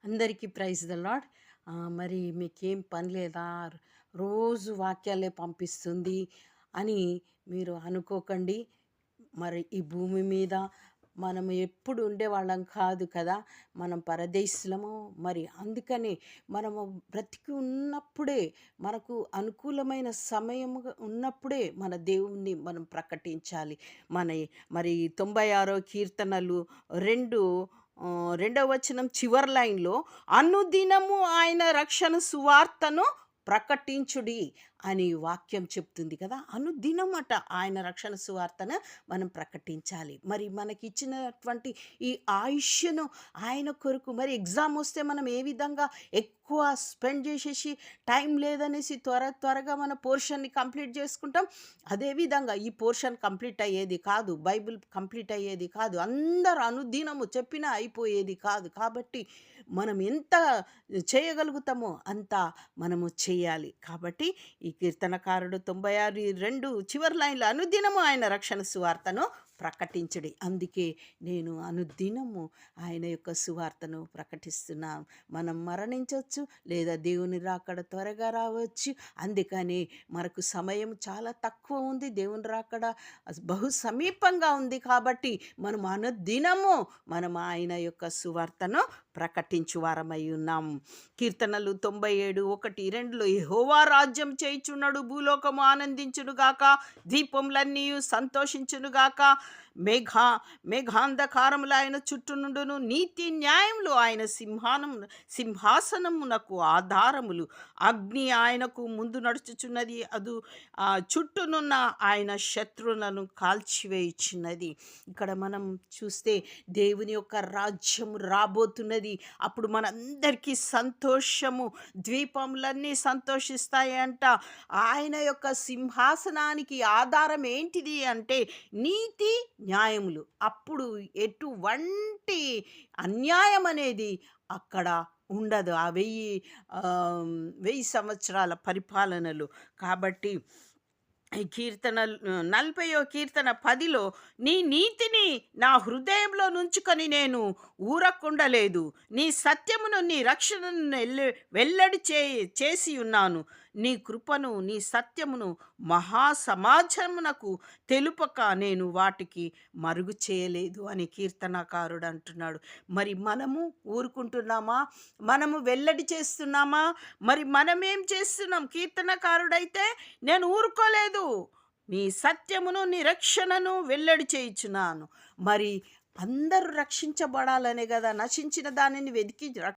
అందరికీ praise the lord. మరి మీకేం పని లేదా? రోజు వాక్యాలే పంపిస్తుంది అని మీరు అనుకోకండి. మరి ఈ భూమి మీద మనం ఎప్పుడు ఉండేవాళ్ళం కాదు కదా! మనం పరదేశులము. మరి అందుకని మనము బ్రతికి ఉన్నప్పుడే, మనకు అనుకూలమైన సమయముగా ఉన్నప్పుడే మన దేవుణ్ణి మనం ప్రకటించాలి. మన మరి 96 కీర్తనలు 2 రెండవ వచనం చివరి లైన్‌లో అనుదినము ఆయన రక్షణ సువార్తను ప్రకటించుడి అని వాక్యం చెప్తుంది కదా! అనుదినమట ఆయన రక్షణ సువార్తను మనం ప్రకటించాలి. మరి మనకిచ్చినటువంటి ఈ ఆయుష్షును ఆయన కొరకు మరి ఎగ్జామ్ వస్తే మనం ఏ విధంగా ఎక్కువ స్పెండ్ చేసేసి టైం లేదనేసి త్వరగా మన పోర్షన్‌ని కంప్లీట్ చేసుకుంటాం. అదేవిధంగా ఈ పోర్షన్ కంప్లీట్ అయ్యేది కాదు. బైబిల్ కంప్లీట్ అయ్యేది కాదు. అందరూ అనుదినము చెప్పినా అయిపోయేది కాదు. కాబట్టి మనం ఎంత చేయగలుగుతామో అంత మనము చేయాలి. కాబట్టి ఈ కీర్తనకారుడు 96:2 చివరి లైన్‌లో అనుదినము ఆయన రక్షణ సువార్తను ప్రకటించుడి. అందుకే నేను అనుదినము ఆయన యొక్క సువార్తను ప్రకటిస్తున్నాను. మనం మరణించొచ్చు, లేదా దేవుని రాకడ త్వరగా రావచ్చు. అందుకని మనకు సమయం చాలా తక్కువ ఉంది. దేవుని రాకడ బహు సమీపంగా ఉంది. కాబట్టి మనం అనుదినము మనం ఆయన యొక్క సువార్తను ప్రకటించు వారమై ఉన్నాం. కీర్తనలు 97:1-2 యెహోవా రాజ్యం చేయుచున్నాడు, భూలోకము ఆనందించునుగాక, ద్వీపములన్నీ సంతోషించునుగాక. మేఘాంధకారములు ఆయన చుట్టూ నుండును, నీతి న్యాయములు ఆయన సింహాసనమునకు ఆధారములు. అగ్ని ఆయనకు ముందు నడుచుచున్నది, అది చుట్టూనున్న ఆయన శత్రువులను కాల్చివేయుచున్నది. ఇక్కడ మనం చూస్తే దేవుని యొక్క రాజ్యము రాబోతున్నది. అప్పుడు మనందరికీ సంతోషము, ద్వీపములన్నీ సంతోషిస్తాయి అంట. ఆయన యొక్క సింహాసనానికి ఆధారం ఏంటిది అంటే నీతి న్యాయములు. అప్పుడు ఎటువంటి అన్యాయం అనేది అక్కడ ఉండదు. ఆ 1000 సంవత్సరాల పరిపాలనలు. కాబట్టి ఈ కీర్తన 40వ కీర్తన 10లో నీ నీతిని నా హృదయంలో నుంచుకొని నేను ఊరకుండలేదు, నీ సత్యమును నీ రక్షణను వెల్లడి చేసి ఉన్నాను. నీ కృపను నీ సత్యమును మహాసమాజమునకు తెలుపక నేను వాటికి మరుగు చేయలేదు అని కీర్తనకారుడు అంటున్నాడు. మరి మనము ఊరుకుంటున్నామా? మనము వెల్లడి చేస్తున్నామా? మరి మనమేం చేస్తున్నాం? కీర్తనకారుడైతే నేను ఊరుకోలేదు, నీ సత్యమును నీ రక్షణను వెల్లడి చేయుచున్నాను. మరి అందరూ రక్షించబడాలనే కదా, నశించిన దానిని వెతికి